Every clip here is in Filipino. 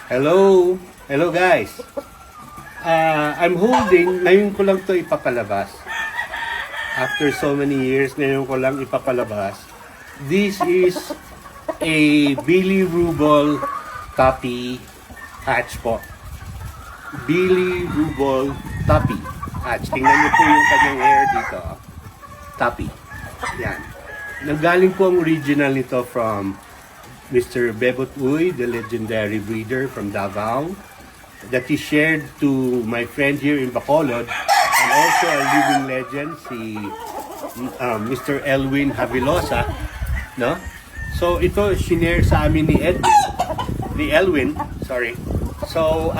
Hello! Hello guys! I'm holding, ngayon ko lang to ipapalabas. After so many years, ngayon ko lang ipapalabas. This is a Billy Rubol Tuppy hatch po. Billy Rubol Tuppy hatch. Tingnan niyo po yung kanyang hair dito. Tuppy. Yan. Nanggaling po ang original nito from Mr. Bebot Uy, the legendary breeder from Davao, that he shared to my friend here in Bacolod, and also a living legend, si Mr. Elwin Havilosa, no? So ito shinare sa amin ni Elwin, sorry. So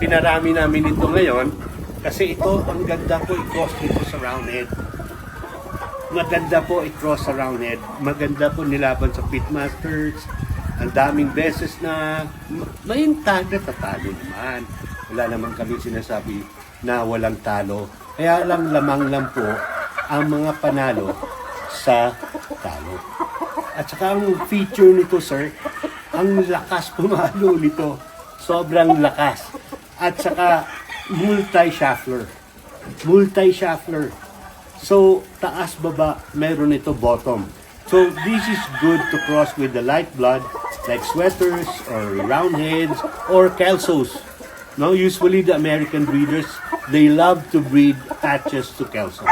pinarami namin ito ngayon kasi ito ang ganda po i-cross nito sa roundhead. Maganda po i-cross sa roundhead. Maganda po nilaban sa pitmasters. Ang daming beses na may tatalo naman. Wala naman kami sinasabi na walang talo. Kaya lang lamang lang po ang mga panalo sa talo. At saka ang feature nito, sir, ang lakas pumalo nito. Sobrang lakas. At saka multi-shuffler. Multi-shuffler. So, taas baba, meron ito bottom. So, this is good to cross with the light blood, like sweaters, or roundheads, or kelsos. No, usually the American breeders, they love to breed patches to kelsos.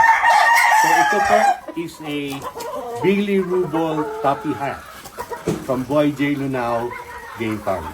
So, ito po is a Billy Rubol Tuppy hatch from Boy J. Lunao Game Farm.